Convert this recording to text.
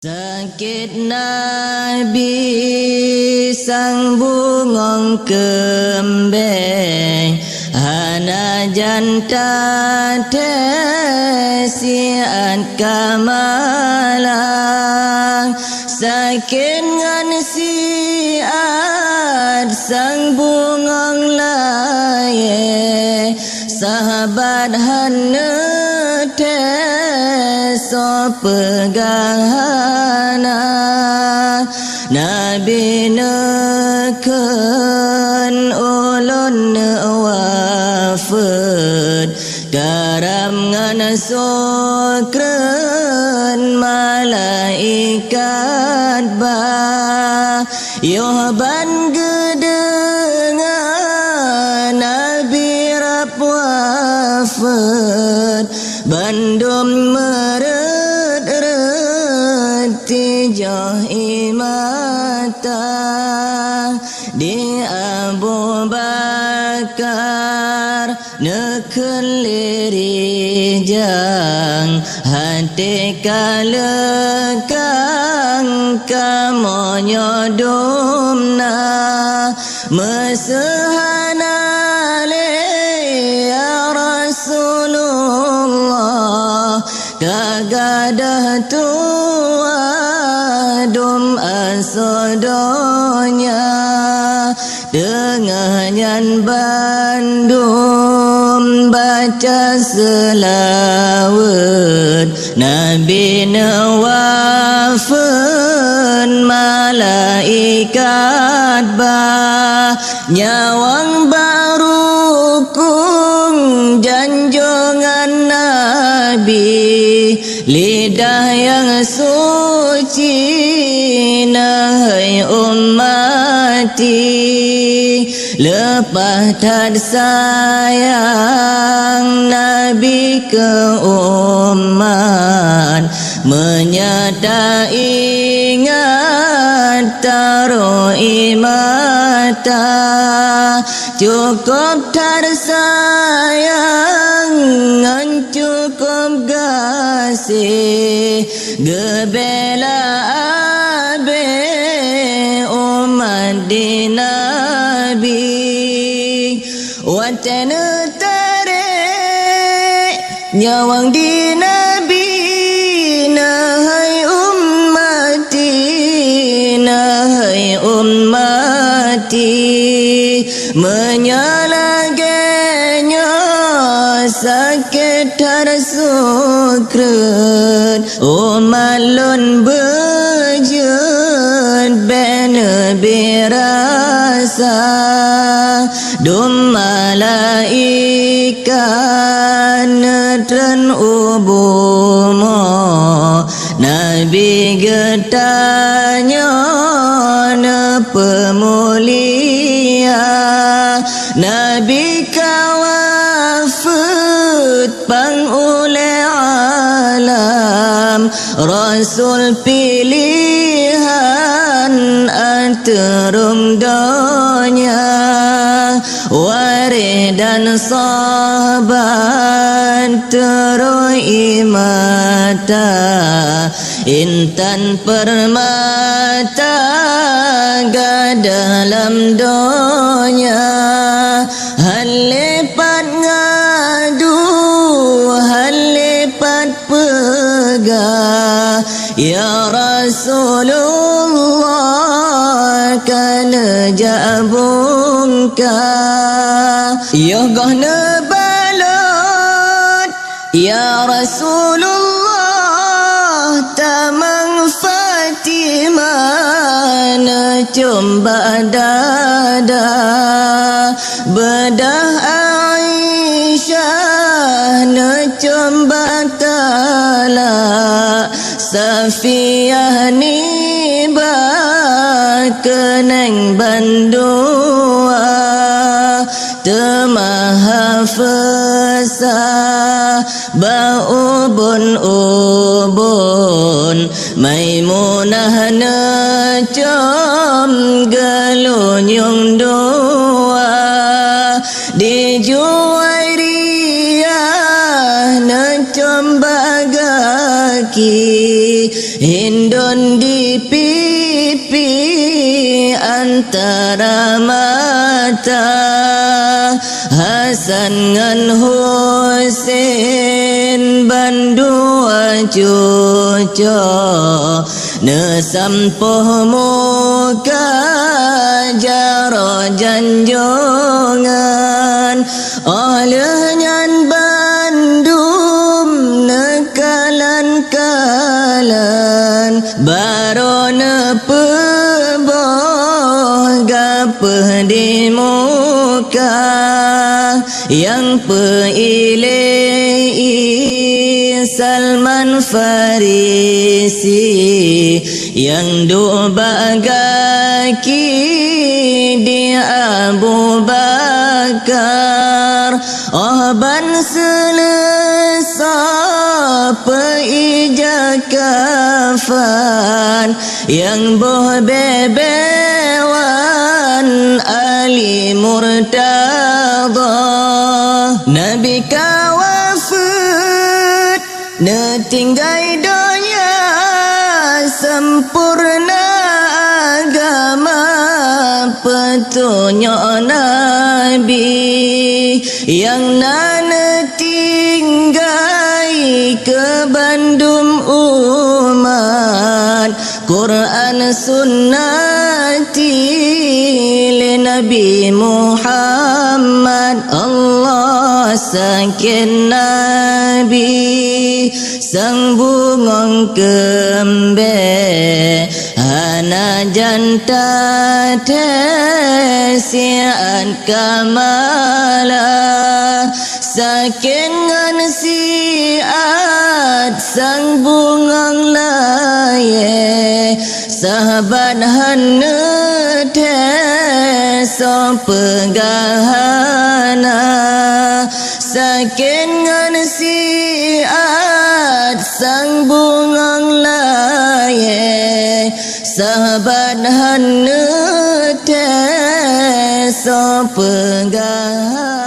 Sakit Nabi sang bungong kembeng hana janta tesiat kamalang sakit ngan siat sang bungong laye sahabat hana so pegahana Nabi neken ulun wafat karam ngan sokren malaikat ba yoban gedengan Nabi rap wafat bandum tijah imata di Abu Bakar nekun lirijang hati kalekang kamonyodumna mesehana ya Rasulullah kagadah dum asodonya dengannya bandum baca selawat Nabi nawafun malaikat ba nyawang baru kung janjongan Nabi lidah yang suci nahai ummati lepas tad sayang Nabi ke umat menyata ingat taruh imata cukup tad sayang cukup kasih gebela abe umat di Nabi watena tarik nyawang di Nabi nahai ummati menyalagenya sakit tersukret umalun bejut bena berasa dum malaikat netren ubumo Nabi getanya pemulia Nabi kawafut pangule alam Rasul pilihan anterum donya warid dan sahabat teroi mata intan permata dalam donya halipat ngadu halipat pegah ya Rasulullah kana jabungka ya gahna balot ya Rasulullah tamang Fatimah cumba dada bedah Aisyah cumba tala Safiyah niba keneng bandua temaha fesah ubun Maimunah necom gelunyung dua di Juwairiyah necom bagaki Hindun Nyun di pipi antara mata, Hasan ngan Husain bandua cucu, ne sampoh muka jaro janjongan, oleh nyan bandum nekalan-kalan, barone peboh gapeh di muka, yang peilei Salman Farisi, yang do bagaki di Abu Bakar, ban selesa peija kafan, yang boh bebewan Ali Murtada, Nabi kawafut ne tinggai donya sempurna agama petunjuk Nabi, yang nana tinggai ke bandum umat Quran sunnati le Nabi Muhammad. Allah sakin Nabi sang bungong kembe, hana janta tesian kamala, sakin ngan siat sang bungong laye, sahabat hana teso pegahana, sakin ngan siat sang bungong laye, sahabat hana teso pegahana.